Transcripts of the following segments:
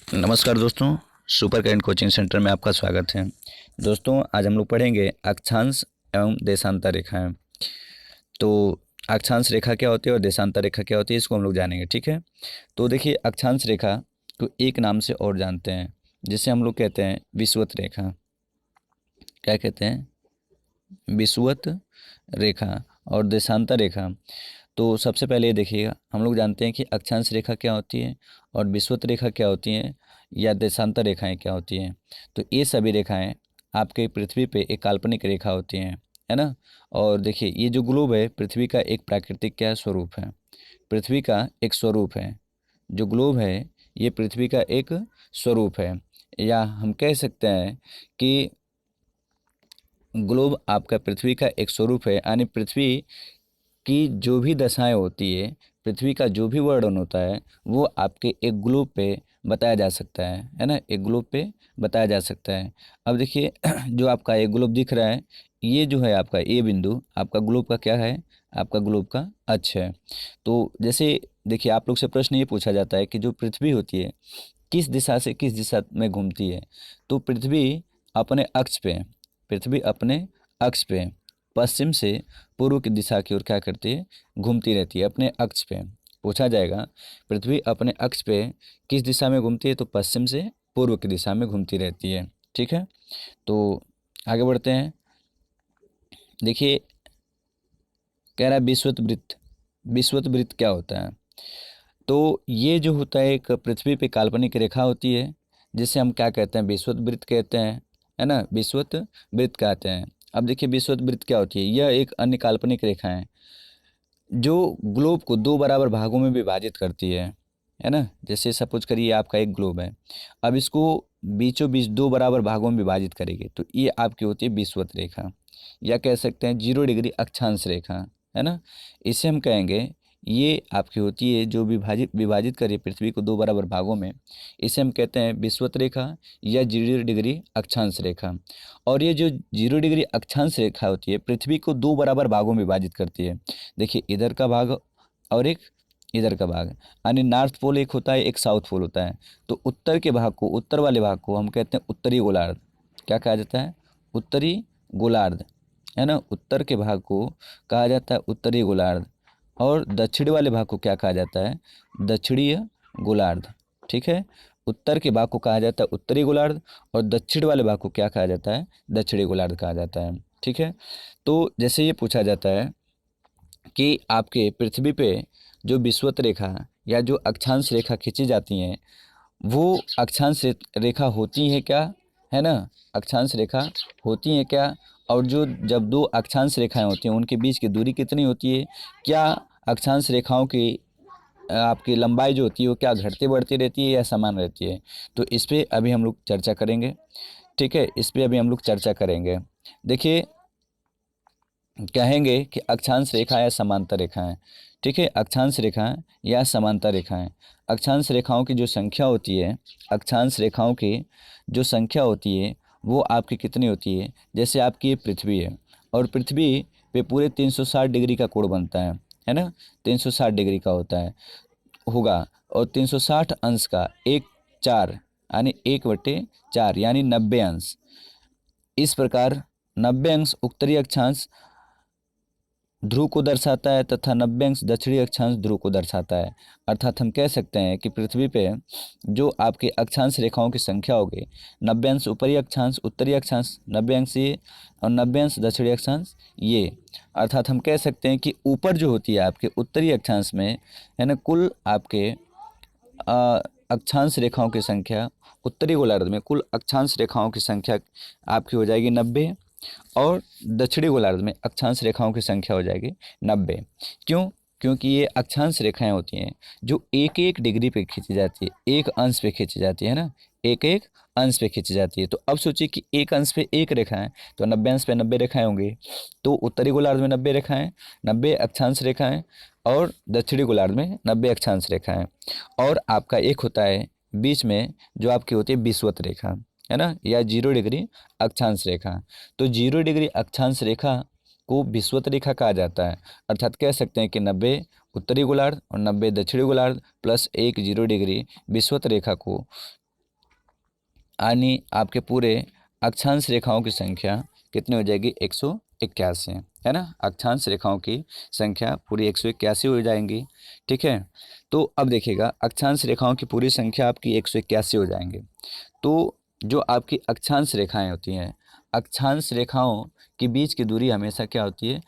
नमस्कार दोस्तों, super current coaching centre में आपका स्वागत है। दोस्तों, आज हम लोग पढ़ेंगे अक्षांश एवं देशांतर रेखाएं। तो अक्षांश रेखा क्या होती है और देशांतर रेखा क्या होती है, इसको हम लोग जानेंगे। ठीक है, तो देखिए, अक्षांश रेखा को एक नाम से और जानते हैं, जिसे हम लोग कहते हैं विषुवत रेखा। क्या कहते हैं? विषुवत रेखा। और देशांतर रेखा, तो सबसे पहले ये देखिएगा, हम लोग जानते हैं कि अक्षांश रेखा क्या होती है और विषुवत रेखा क्या होती है या देशांतर रेखाएं क्या होती हैं। तो ये सभी रेखाएं आपके पृथ्वी पे एक काल्पनिक रेखा होती हैं, है ना। और देखिए, ये जो ग्लोब है, पृथ्वी का एक प्राकृतिक क्या स्वरूप है, पृथ्वी का एक स्वरूप है। जो ग्लोब है, ये पृथ्वी का एक स्वरूप है, या हम कह सकते हैं कि ग्लोब आपका पृथ्वी का एक स्वरूप है। यानी पृथ्वी की जो भी दशाएं होती है, पृथ्वी का जो भी वर्णन होता है, वो आपके एक ग्लोब पे बताया जा सकता है ना। एक ग्लोब पे बताया जा सकता है। अब देखिए, जो आपका एक ग्लोब दिख रहा है, ये जो है आपका ए बिंदु, आपका ग्लोब का क्या है? आपका ग्लोब का अक्ष है। तो जैसे देखिए, आप लोग से प्रश्न ये पूछा जाता है कि जो पृथ्वी होती है, किस दिशा से किस दिशा में घूमती है। तो पृथ्वी अपने अक्ष पे, पृथ्वी अपने अक्ष पे पश्चिम से पूर्व की दिशा की ओर क्या करती है? घूमती रहती है अपने अक्ष पे। पूछा जाएगा, पृथ्वी अपने अक्ष पे किस दिशा में घूमती है? तो पश्चिम से पूर्व की दिशा में घूमती रहती है। ठीक है, तो आगे बढ़ते हैं। देखिए, कह रहा है विषुवत वृत्त। विषुवत वृत्त क्या होता है? तो ये जो होता है, एक पृथ्वी पे काल्पनिक रेखा होती है, जिसे हम क्या कहते हैं? विषुवत वृत्त कहते हैं, है ना। विषुवत वृत्त कहते हैं। अब देखिए, विषुवत वृत्त क्या होती है? यह एक अन्य काल्पनिक रेखा है जो ग्लोब को दो बराबर भागों में विभाजित करती है ना। जैसे सपोज करिए, आपका एक ग्लोब है, अब इसको बीचों बीच दो बराबर भागों में विभाजित करेंगे, तो ये आपकी होती है विषुवत रेखा, या कह सकते हैं 0 डिग्री अक्षांश रेखा, है ना। इसे हम कहेंगे, ये आपकी होती है जो विभाजित विभाजित करे पृथ्वी को दो बराबर भागों में, इसे हम कहते हैं विषुवत रेखा या 0 डिग्री अक्षांश रेखा। और ये जो 0 डिग्री अक्षांश रेखा होती है, पृथ्वी को दो बराबर भागों में विभाजित करती है। देखिए, इधर का भाग और एक इधर का भाग, यानी नॉर्थ पोल एक होता है, एक साउथ पोल होता है। तो उत्तर के भाग को, उत्तर वाले भाग को हम कहते हैं उत्तरी गोलार्ध। क्या कहा जाता है? उत्तरी गोलार्ध, है ना। उत्तर के भाग को कहा जाता है उत्तरी गोलार्ध, और दक्षिण वाले भाग को क्या कहा जाता है? दक्षिणीय गोलार्ध। ठीक है, उत्तर के भाग को कहा जाता है उत्तरी गोलार्ध, और दक्षिण वाले भाग को क्या कहा जाता है? दक्षिणी गोलार्ध कहा जाता है। ठीक है, तो जैसे ये पूछा जाता है कि आपके पृथ्वी पे जो विषुवत रेखा या जो अक्षांश रेखा खींची जाती हैं, वो अक्षांश रेखा होती है क्या, है ना। अक्षांश रेखा होती है क्या? और जो जब दो अक्षांश रेखाएं होती हैं, उनके बीच की दूरी कितनी होती है? क्या अक्षांश रेखाओं की आपकी लंबाई जो होती है, वो क्या घटती बढ़ती रहती है या समान रहती है? तो इस पे अभी हम लोग चर्चा करेंगे। ठीक है, इस पे अभी हम लोग चर्चा करेंगे। देखिए, कहेंगे कि अक्षांश रेखा या समांतर रेखाएं। ठीक है, अक्षांश रेखाएं या समांतर रेखाएं। अक्षांश रेखाओं की जो संख्या होती है, अक्षांश रेखाओं की जो संख्या होती है, वो आपकी कितनी होती है? जैसे आपकी ये पृथ्वी है, और पृथ्वी पे पूरे 360 डिग्री का कोण बनता है ना। 360 डिग्री का होता है, होगा, और 360 अंश का एक चार, यानी 1/4, यानी 90 अंश। इस प्रकार 90 अंश उत्तरी अक्षांश ध्रुव को दर्शाता है, तथा 90 अंश दक्षिणी अक्षांश ध्रुव को दर्शाता है। अर्थात हम कह सकते हैं कि पृथ्वी पे जो आपके अक्षांश रेखाओं की संख्या होगी, 90 अंश ऊपरी अक्षांश उत्तरी अक्षांश, 90 अंश ये, और 90 अंश दक्षिणी अक्षांश ये। अर्थात हम कह सकते हैं कि ऊपर जो होती है आपके उत्तरी अक्षांश में, है ना, कुल आपके अक्षांश रेखाओं की संख्या, उत्तरी गोलार्ध में कुल अक्षांश रेखाओं की संख्या आपकी हो जाएगी 90, और दक्षिणी गोलार्ध में अक्षांश रेखाओं की संख्या हो जाएगी 90। क्यों? क्योंकि ये अक्षांश रेखाएं होती हैं जो एक एक डिग्री पे खींची जाती है, एक अंश पे खींची जाती है ना, एक एक अंश पे खींची जाती है। तो अब सोचिए कि एक अंश पे एक रेखा है, तो 90 अंश पे 90 रेखाएं होंगी। तो उत्तरी गोलार्ध में 90 रेखाएं, 90 अक्षांश रेखाएं, और दक्षिणी गोलार्ध में 90 अक्षांश रेखाएं। और आपका एक होता है बीच में, जो आपकी होती है विषुवत रेखा, है ना, या 0 डिग्री अक्षांश रेखा। तो 0 डिग्री अक्षांश रेखा को विषुवत रेखा कहा जाता है। अर्थात कह सकते हैं कि 90 उत्तरी गोलार्ध और 90 दक्षिणी गोलार्ध प्लस 1 0 डिग्री विषुवत रेखा को यानी आपके पूरे अक्षांश रेखाओं की संख्या कितनी हो जाएगी? 181, है ना। अक्षांश रेखाओं की संख्या पूरी 181 हो जाएंगी। ठीक है, तो अब देखिएगा, अक्षांश रेखाओं की पूरी संख्या आपकी 181 हो जाएंगे। तो जो आपकी अक्षांश रेखाएं होती हैं, अक्षांश रेखाओं के बीच की दूरी हमेशा क्या होती है?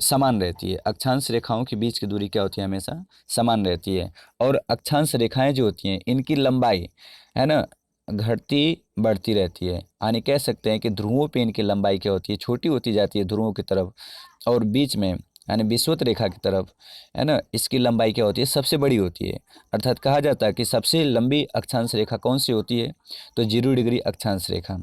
समान रहती है। अक्षांश रेखाओं के बीच की दूरी क्या होती है? हमेशा समान रहती है। और अक्षांश रेखाएं जो होती हैं, इनकी लंबाई, है ना, घटती बढ़ती रहती है। यानी कह सकते हैं कि ध्रुवों पे इनकी लंबाई क्या होती है? छोटी होती जाती है ध्रुवों की तरफ, और बीच में यानी विषुवत रेखा की तरफ, है ना, इसकी लंबाई क्या होती है? सबसे बड़ी होती है। अर्थात कहा जाता है कि सबसे लंबी अक्षांश रेखा कौन सी होती है? तो 0 डिग्री अक्षांश रेखा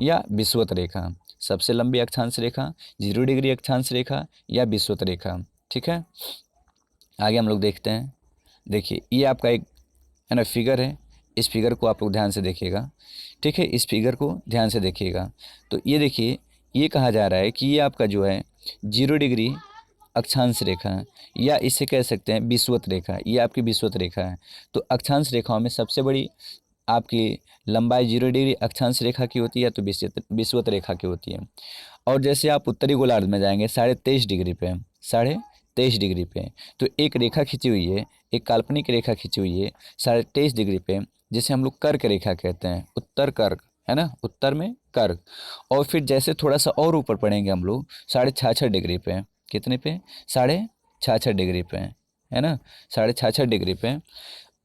या विषुवत रेखा। सबसे लंबी अक्षांश रेखा 0 डिग्री अक्षांश रेखा या विषुवत रेखा। ठीक है, आगे हम लोग देखते हैं। देखिए, ये आपका एक, है ना, फिगर है। इस फिगर को आप लोग ध्यान से देखिएगा। ठीक है, इस फिगर को ध्यान से देखिएगा। तो ये देखिए, ये कहा जा रहा है कि ये आपका जो है 0 डिग्री अक्षांश रेखा है, या इसे कह सकते हैं विषुवत रेखा। ये आपकी विषुवत रेखा है। तो अक्षांश रेखाओं में सबसे बड़ी आपकी लंबाई 0 डिग्री अक्षांश रेखा की होती है, तो विषुवत रेखा की होती है। और जैसे आप उत्तरी गोलार्ध में जाएंगे 23.5 डिग्री पे, 23.5 डिग्री पे, तो एक रेखा खींची हुई है, एक काल्पनिक रेखा खींची हुई है 23.5 डिग्री पे, जिसे हम लोग कर्क रेखा कहते हैं। उत्तर कर्क, है ना, उत्तर में कर्क। और फिर जैसे थोड़ा सा और ऊपर पढ़ेंगे हम लोग 66.5 डिग्री पे, कितने पे? 66.5 डिग्री पे, है ना, 66.5 डिग्री पे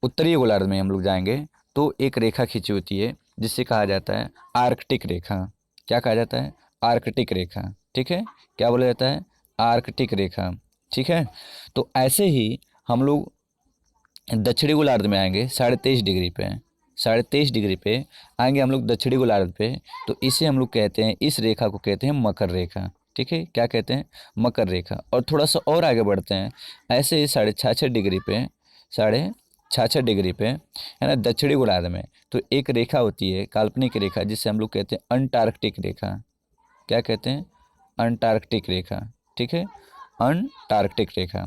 उत्तरी गोलार्ध में हम लोग जाएंगे, तो एक रेखा खींची होती है जिसे कहा जाता है आर्कटिक रेखा। क्या कहा जाता है? आर्कटिक रेखा। ठीक है, क्या बोला जाता है? आर्कटिक रेखा। ठीक है, तो ऐसे ही हम लोग दक्षिणी गोलार्ध में आएंगे 23.5 डिग्री पे, 23.5 डिग्री पे आएंगे हम लोग दक्षिणी गोलार्ध पे, तो इसे हम लोग कहते हैं, इस रेखा को कहते हैं मकर रेखा। ठीक है, क्या कहते हैं? मकर रेखा। और थोड़ा सा और आगे बढ़ते हैं, ऐसे ही 66.5 डिग्री पे, 66.5 डिग्री पे, है ना, दक्षिणी गोलार्ध में, तो एक रेखा होती है काल्पनिक रेखा, जिसे हम लोग कहते हैं अंटार्कटिक रेखा। क्या कहते हैं? अंटार्कटिक रेखा। ठीक है, अंटार्कटिक रेखा।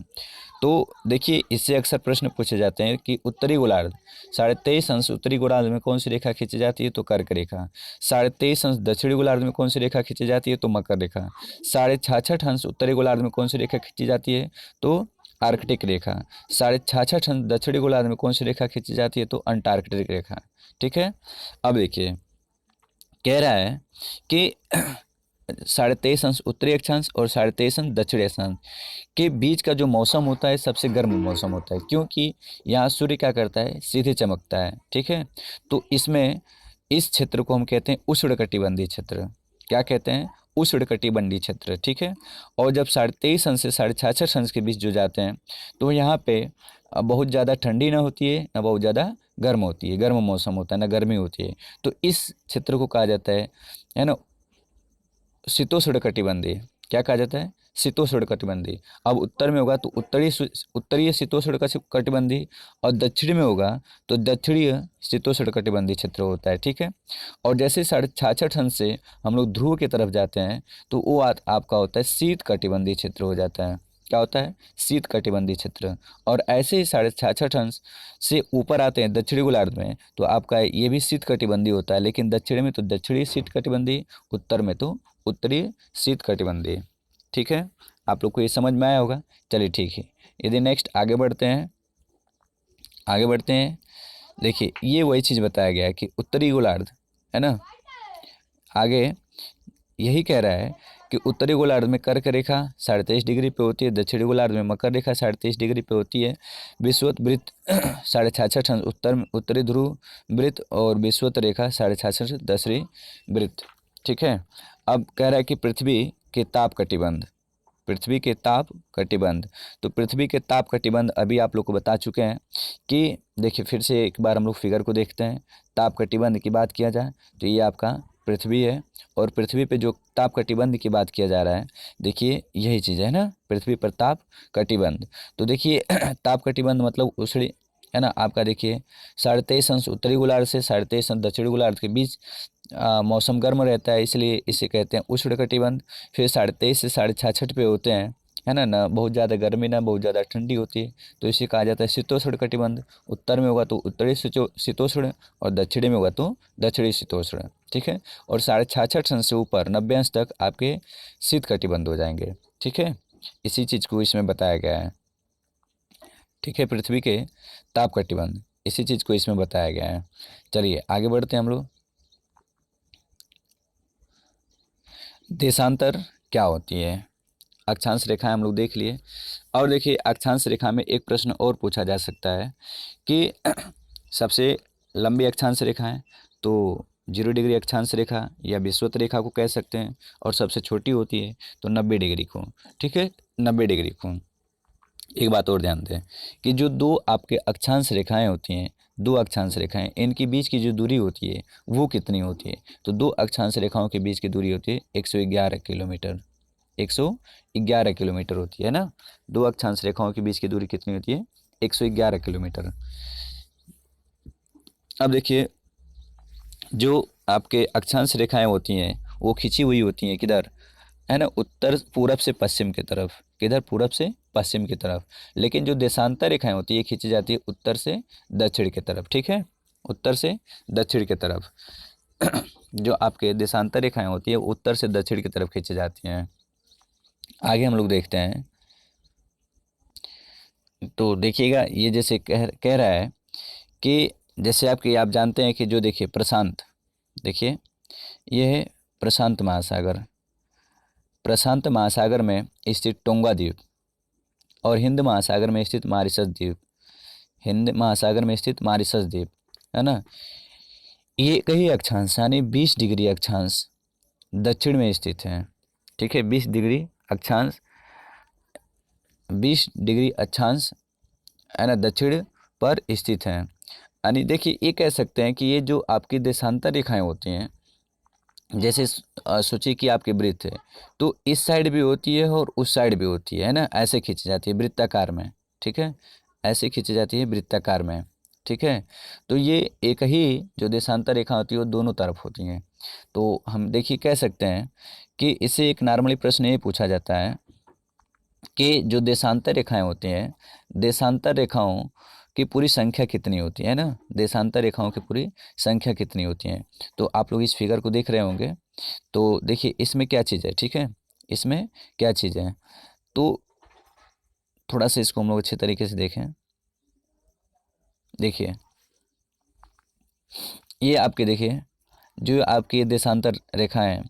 तो देखिए, इससे अक्सर प्रश्न पूछे जाते हैं कि उत्तरी गोलार्ध 23.5 अंश उत्तरी गोलार्ध में कौन सी रेखा खींची जाती है? तो कर्क रेखा। 23.5 अंश दक्षिणी गोलार्ध में कौन सी रेखा खींची जाती है? तो मकर रेखा। 66.5 अंश उत्तरी गोलार्ध में कौन सी रेखा खींची जाती है? तो आर्कटिक रेखा। 66.5 अंश दक्षिणी गोलार्ध में कौन सी रेखा खींची जाती है? तो अंटार्कटिक रेखा। ठीक है, अब देखिए, कह रहा है कि 23.5 अंश उत्तरी अक्षांश और 23.5 अंश दक्षिणी अक्षांश के बीच का जो मौसम होता है सबसे गर्म मौसम होता है, क्योंकि यहाँ सूर्य क्या करता है? सीधे चमकता है। ठीक है, तो इसमें इस क्षेत्र को हम कहते हैं उष्णकटिबंधीय क्षेत्र। क्या कहते हैं? उष्णकटिबंधीय क्षेत्र। ठीक है, और जब 23.5 अंश से 66.5 अंश के बीच जो जाते हैं, तो यहाँ पे बहुत ज़्यादा ठंडी ना होती है, ना बहुत ज़्यादा गर्म होती है, गर्म मौसम होता है, ना गर्मी होती है। तो इस क्षेत्र को कहा जाता है ना, शीतोष्ण कटिबंधीय। क्या कहा जाता है? शीतोष्ण कटिबंधीय। अब उत्तर में होगा तो उत्तरीय शीतोष्ण कटिबंधीय, और दक्षिण में होगा तो दक्षिणीय शीतोष्ण कटिबंधीय क्षेत्र होता है। ठीक है, और जैसे 66.5 अंश से हम लोग ध्रुव की तरफ जाते हैं, तो वो आपका होता है शीत कटिबंधीय क्षेत्र हो जाता है। क्या होता है? शीत कटिबंधीय क्षेत्र। और ऐसे ही 66.5 अंश से ऊपर आते हैं दक्षिणी गोलार्ध में, तो आपका ये भी शीत कटिबंधीय होता है, लेकिन दक्षिण में तो दक्षिणी शीत कटिबंधीय, उत्तर में तो उत्तरी शीत कटिबंधीय। ठीक है, आप लोग को ये समझ में आया होगा। चलिए ठीक है, यदि नेक्स्ट आगे बढ़ते हैं, आगे बढ़ते हैं। देखिए, ये वही चीज़ बताया गया है कि उत्तरी गोलार्ध, है ना, आगे यही कह रहा है कि उत्तरी गोलार्ध में कर्क रेखा 23.5 डिग्री पे होती है, दक्षिणी गोलार्ध में मकर रेखा 23.5 डिग्री पे होती है, विषुवत वृत्त 66.5 उत्तरी ध्रुव वृत्त, और विषुवत रेखा 66.5 दक्षिणी वृत्त। ठीक है, अब कह रहा है कि पृथ्वी के ताप कटिबंध, पृथ्वी के ताप कटिबंध। तो पृथ्वी के ताप कटिबंध अभी आप लोग को बता चुके हैं कि देखिए, फिर से एक बार हम लोग फिगर को देखते हैं। ताप कटिबंध की बात किया जाए तो ये आपका पृथ्वी है, और पृथ्वी पे जो ताप कटिबंध की बात किया जा रहा है, देखिए यही चीज़ है ना, पृथ्वी पर ताप कटिबंध। तो देखिए ताप कटिबंध मतलब उष्णी, है ना, आपका देखिए 23.5 अंश उत्तरी गोलार्ध से 23.5 अंश दक्षिणी गोलार्ध के बीच मौसम गर्म रहता है, इसलिए इसे कहते हैं उष्णकटिबंध। फिर 23.5 से 66.5 पे होते हैं है ना, ना बहुत ज़्यादा गर्मी ना बहुत ज़्यादा ठंडी होती है, तो इसे कहा जाता है शीतोष्ण कटिबंध। उत्तर में होगा तो उत्तरी शीतोष्ण और दक्षिणी में होगा तो दक्षिणी शीतोष्ण, ठीक है। और 66.5 अंश से ऊपर 90 अंश तक आपके शीत कटिबंध हो जाएंगे, ठीक है। इसी चीज़ को इसमें बताया गया है, ठीक है। पृथ्वी के ताप कटिबंध, इसी चीज़ को इसमें बताया गया है। चलिए आगे बढ़ते हैं हम लोग। देशांतर क्या होती है? अक्षांश रेखाएं हम लोग देख लिए। और देखिए अक्षांश रेखा में एक प्रश्न और पूछा जा सकता है कि सबसे लंबी अक्षांश रेखा है तो 0 डिग्री अक्षांश रेखा या विषुवत रेखा को कह सकते हैं, और सबसे छोटी होती है तो 90 डिग्री को, ठीक है, 90 डिग्री को। एक बात और ध्यान दें कि जो दो आपके अक्षांश रेखाएं होती हैं, दो अक्षांश रेखाएं, इनके बीच की जो दूरी होती है वो कितनी होती है? तो दो अक्षांश रेखाओं के बीच की दूरी होती है 111 किलोमीटर। 111 किलोमीटर होती है ना। दो अक्षांश रेखाओं के बीच की दूरी कितनी होती है? 111 किलोमीटर। अब देखिए जो आपके अक्षांश रेखाएं होती हैं वो खींची हुई होती हैं किधर, है ना, उत्तर पूरब से पश्चिम की तरफ। किधर? पूरब से पश्चिम की तरफ। लेकिन जो देशांतर रेखाएं होती है खींची जाती है उत्तर से दक्षिण की तरफ, ठीक है, उत्तर से दक्षिण की तरफ। जो आपके देशांतर रेखाएं होती है उत्तर से दक्षिण की तरफ खींची जाती हैं। आगे हम लोग देखते हैं तो देखिएगा ये जैसे कह रहा है कि जैसे आप जानते हैं कि जो देखिए प्रशांत, देखिए ये है प्रशांत महासागर। प्रशांत महासागर में स्थित टोंगा द्वीप और हिंद महासागर में स्थित मॉरिशस द्वीप, हिंद महासागर में स्थित मॉरिशस द्वीप, है ना, ये कई अक्षांश यानी 20 डिग्री अक्षांश दक्षिण में स्थित हैं, ठीक है। 20 डिग्री अक्षांश, 20 डिग्री अक्षांश, है ना, दक्षिण पर स्थित हैं। यानी देखिए ये कह सकते हैं कि ये जो आपकी देशांतर रेखाएं होती हैं, जैसे सोचिए कि आपके वृत्त है तो इस साइड भी होती है और उस साइड भी होती है ना, ऐसे खींची जाती है वृत्ताकार में, ठीक है, ऐसे खींची जाती है वृत्ताकार में, ठीक है। तो ये एक ही जो देशांतर रेखा होती है वो दोनों तरफ होती हैं। तो हम देखिए कह सकते हैं कि इससे एक नॉर्मली प्रश्न ये पूछा जाता है कि जो देशांतर रेखाएं होती हैं, देशांतर रेखाओं की पूरी संख्या कितनी होती है ना, देशांतर रेखाओं की पूरी संख्या कितनी होती है। तो आप लोग इस फिगर को देख रहे होंगे, तो देखिए इसमें क्या चीज़ है, ठीक है, इसमें क्या चीज़ है, तो थोड़ा सा इसको हम लोग अच्छे तरीके से देखें। देखिए ये आपके देखिए जो आपकी देशांतर रेखाएं,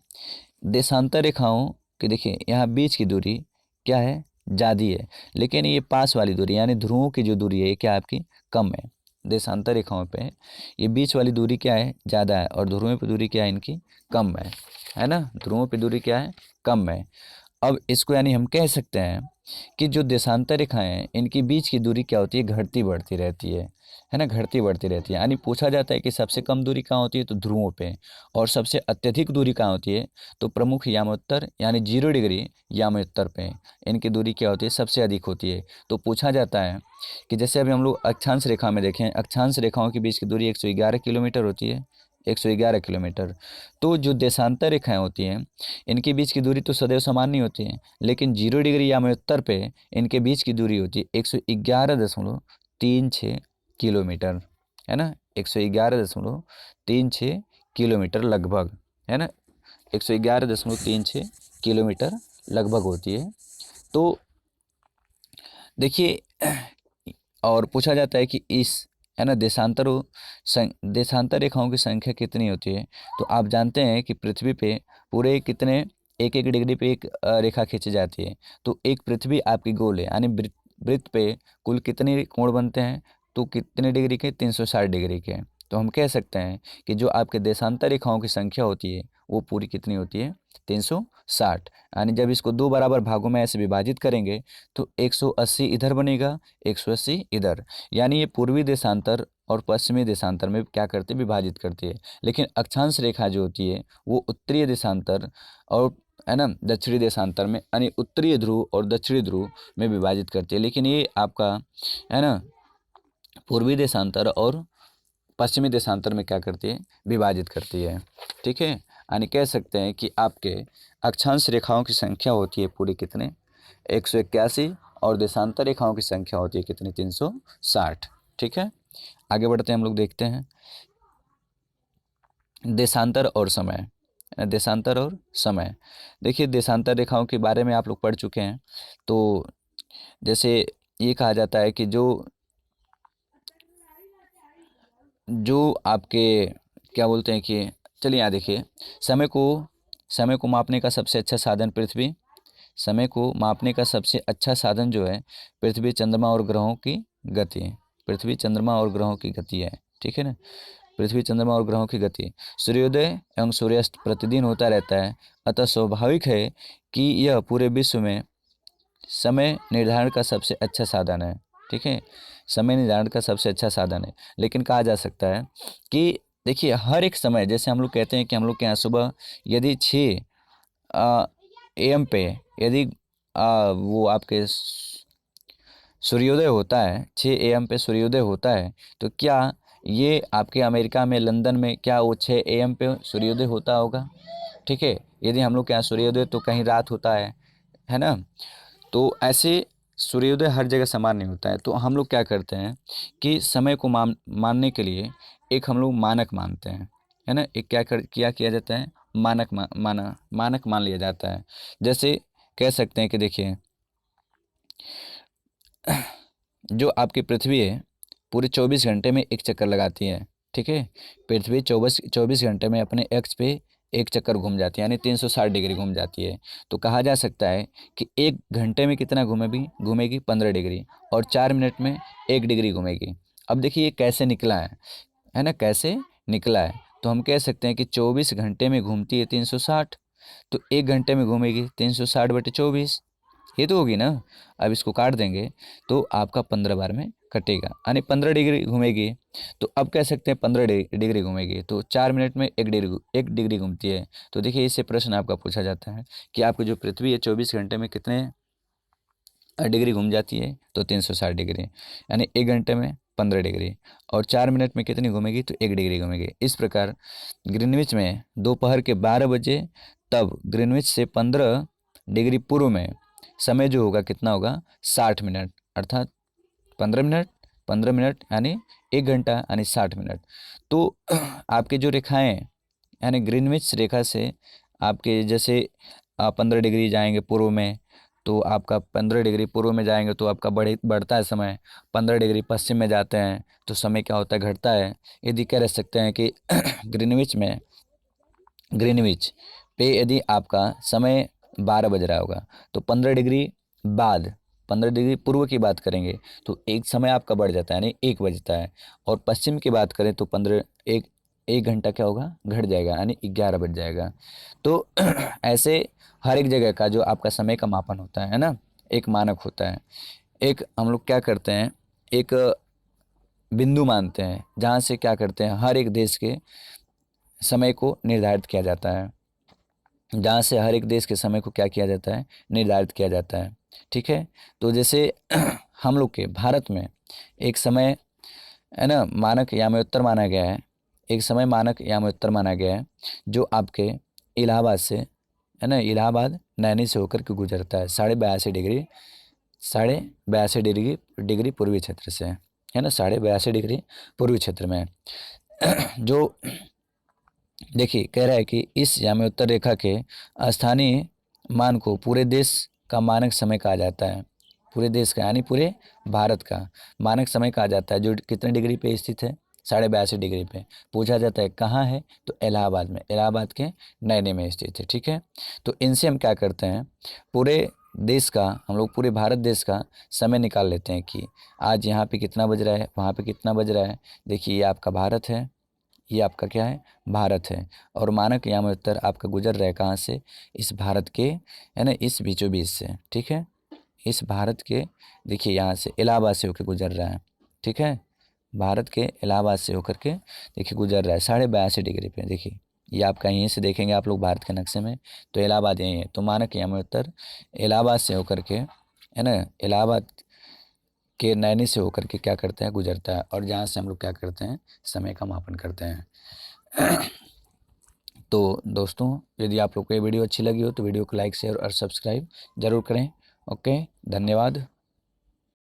देशांतर रेखाओं की देखिए यहाँ बीच की दूरी क्या है, ज़्यादा है, लेकिन ये पास वाली दूरी यानी ध्रुवों की जो दूरी है ये क्या आपकी कम है। देशांतर रेखाओं पे ये बीच वाली दूरी क्या है, ज़्यादा है, और ध्रुवों की दूरी क्या है इनकी कम है ना, ध्रुवों की दूरी क्या है, कम है। अब इसको यानी हम कह सकते हैं कि जो देशांतर रेखाएं हैं इनकी बीच की दूरी क्या होती है, घटती बढ़ती रहती है ना, घटती बढ़ती रहती है। यानी पूछा जाता है कि सबसे कम दूरी कहाँ होती है तो ध्रुवों पे, और सबसे अत्यधिक दूरी कहाँ होती है तो प्रमुख यामोत्तर यानी 0 डिग्री यामोत्तर पे इनकी दूरी क्या होती है, सबसे अधिक होती है। तो पूछा जाता है कि जैसे अभी हम लोग अक्षांश रेखा में देखें, अक्षांश रेखाओं के बीच की दूरी 111 किलोमीटर होती है, 111 किलोमीटर। तो जो देशांतर रेखाएं होती हैं इनके बीच की दूरी तो सदैव समान नहीं होती है, लेकिन 0 डिग्री यामोत्तर पे इनके बीच की दूरी होती है 111.36 किलोमीटर, है ना, 111.36 किलोमीटर लगभग, है ना, 111.36 किलोमीटर लगभग होती है। तो देखिए और पूछा जाता है कि इस, है ना, देशांतर रेखाओं की संख्या कितनी होती है। तो आप जानते हैं कि पृथ्वी पे पूरे कितने, एक एक डिग्री पे एक रेखा खींची जाती है। तो एक पृथ्वी आपकी गोल है यानी वृत्त पे कुल कितने कोण बनते हैं तो कितने डिग्री के, 360 डिग्री के। तो हम कह सकते हैं कि जो आपके देशांतर रेखाओं की संख्या होती है वो पूरी कितनी होती है, 360। यानी जब इसको दो बराबर भागों में ऐसे विभाजित करेंगे तो 180 इधर बनेगा, 180 इधर, यानी ये पूर्वी देशांतर और पश्चिमी देशांतर में क्या करती है, विभाजित करती है। लेकिन अक्षांश रेखा जो होती है वो उत्तरीय देशांतर और, है ना, दक्षिणी देशांतर में यानी उत्तरीय ध्रुव और दक्षिणी ध्रुव में विभाजित करती है। लेकिन ये आपका, है ना, पूर्वी देशांतर और पश्चिमी देशांतर में क्या करती है, विभाजित करती है, ठीक है। यानी कह सकते हैं कि आपके अक्षांश रेखाओं की संख्या होती है पूरी कितने, 181 और देशांतर रेखाओं की संख्या होती है कितनी, 360। ठीक है, आगे बढ़ते हैं, हम लोग देखते हैं देशांतर और समय। देशांतर और समय, देखिए देशांतर रेखाओं के बारे में आप लोग पढ़ चुके हैं। तो जैसे ये कहा जाता है कि जो जो आपके क्या बोलते हैं कि, चलिए यहाँ देखिए, समय को मापने का सबसे अच्छा साधन पृथ्वी, समय को मापने का सबसे अच्छा साधन जो है पृथ्वी, चंद्रमा और ग्रहों की गति है। पृथ्वी, चंद्रमा और ग्रहों की गति है। ठीक है ना, पृथ्वी, चंद्रमा और ग्रहों की गति। सूर्योदय एवं सूर्यास्त प्रतिदिन होता रहता है, अतः स्वाभाविक है कि यह पूरे विश्व में समय निर्धारण का सबसे अच्छा साधन है। ठीक है, समय निर्धारण का सबसे अच्छा साधन है। लेकिन कहा जा सकता है कि देखिए हर एक समय, जैसे हम लोग कहते हैं कि हम लोग के यहाँ सुबह यदि 6 AM पे यदि वो आपके सूर्योदय होता है, 6 AM पे सूर्योदय होता है, तो क्या ये आपके अमेरिका में, लंदन में, क्या वो 6 AM पे सूर्योदय होता होगा? ठीक है, यदि हम लोग के यहाँ सूर्योदय तो कहीं रात होता है ना। तो ऐसे सूर्योदय हर जगह समान नहीं होता है। तो हम लोग क्या करते हैं कि समय को मानने के लिए एक हम लोग मानक मानते हैं, है ना। एक क्या किया जाता है, मानक मान लिया जाता है। जैसे कह सकते हैं कि देखिए जो आपकी पृथ्वी है पूरे 24 घंटे में एक चक्कर लगाती है। ठीक है, पृथ्वी 24 घंटे में अपने एक्स पे एक चक्कर घूम जाती है, यानी 360 डिग्री घूम जाती है। तो कहा जा सकता है कि 1 घंटे में कितना घूमेगी 15 डिग्री, और 4 मिनट में 1 डिग्री घूमेगी। अब देखिए ये कैसे निकला है ना, कैसे निकला है। तो हम कह सकते हैं कि 24 घंटे में घूमती है 360, तो 1 घंटे में घूमेगी 360/24, ये तो होगी ना। अब इसको काट देंगे तो आपका 15 बार में कटेगा, यानी 15 डिग्री घूमेगी। तो अब कह सकते हैं 15 डिग्री घूमेगी, तो 4 मिनट में 1 डिग्री घूमती है। तो देखिए इससे प्रश्न आपका पूछा जाता है कि आपकी जो पृथ्वी है 24 घंटे में कितने डिग्री घूम जाती है, तो 360 डिग्री, यानी 1 घंटे में 15 डिग्री, और 4 मिनट में कितनी घूमेगी, तो 1 डिग्री घूमेगी। इस प्रकार ग्रीनविच में दोपहर के 12 बजे, तब ग्रीनविच से 15 डिग्री पूर्व में समय जो होगा कितना होगा, 60 मिनट, अर्थात 15 मिनट, 15 मिनट यानी 1 घंटा, यानी 60 मिनट। तो आपके जो रेखाएं, यानी ग्रीनविच रेखा से आपके जैसे आप 15 डिग्री जाएंगे पूर्व में, तो आपका 15 डिग्री पूर्व में जाएंगे तो आपका बढ़ता है समय। 15 डिग्री पश्चिम में जाते हैं तो समय क्या होता है, घटता है। यदि कह रह सकते हैं कि ग्रीनविच पे यदि आपका समय 12 बज रहा होगा, तो 15 डिग्री बाद, 15 डिग्री पूर्व की बात करेंगे तो एक समय आपका बढ़ जाता है, यानी 1 बजता है। और पश्चिम की बात करें तो 1 घंटा क्या होगा, घट जाएगा, यानी 11 बज जाएगा। तो ऐसे हर एक जगह का जो आपका समय का मापन होता है ना, एक मानक होता है। एक हम लोग क्या करते हैं, एक बिंदु मानते हैं जहाँ से क्या करते हैं, हर एक देश के समय को निर्धारित किया जाता है, जहाँ से हर एक देश के समय को क्या किया जाता है, निर्धारित किया जाता है। ठीक है, तो जैसे हम लोग के भारत में एक समय, है ना, मानक याम्योत्तर माना गया है। एक समय मानक याम्योत्तर माना गया है जो आपके इलाहाबाद से, है ना, इलाहाबाद नैनी से होकर के गुजरता है 82.5 डिग्री, 82.5 डिग्री पूर्वी क्षेत्र से, है ना, 82.5 डिग्री पूर्वी क्षेत्र में। जो देखिए कह रहा है कि इस याम्योत्तर रेखा के स्थानीय मान को पूरे देश का मानक समय कहा जाता है। पूरे देश का यानी पूरे भारत का मानक समय कहा जाता है, जो कितने डिग्री पे स्थित है, 82.5 डिग्री पे। पूछा जाता है कहाँ है, तो इलाहाबाद में, इलाहाबाद के नैनी में स्थित है। ठीक है, तो इनसे हम क्या करते हैं, पूरे देश का, हम लोग पूरे भारत देश का समय निकाल लेते हैं कि आज यहाँ पे कितना बज रहा है, वहाँ पे कितना बज रहा है। देखिए ये आपका भारत है, ये आपका क्या है, भारत है। और मानक याम्योत्तर आपका गुजर रहा है कहाँ से, इस भारत के, है ना, इस बीचों बीच से। ठीक है, इस भारत के, देखिए यहाँ से इलाहाबाद से होकर गुजर रहा है। ठीक है, भारत के इलाहाबाद से होकर के देखिए गुजर रहा है 82.5 डिग्री पे। देखिए ये आपका यहीं से देखेंगे आप लोग भारत के नक्शे में, तो इलाहाबाद यहीं है। तो मानक याम्योत्तर इलाहाबाद से होकर के, है ना, इलाहाबाद के नैनी से होकर के क्या करते हैं, गुजरता है, और जहाँ से हम लोग क्या करते हैं, समय का मापन करते हैं। तो दोस्तों यदि आप लोग को ये वीडियो अच्छी लगी हो तो वीडियो को लाइक शेयर और सब्सक्राइब जरूर करें, ओके, धन्यवाद।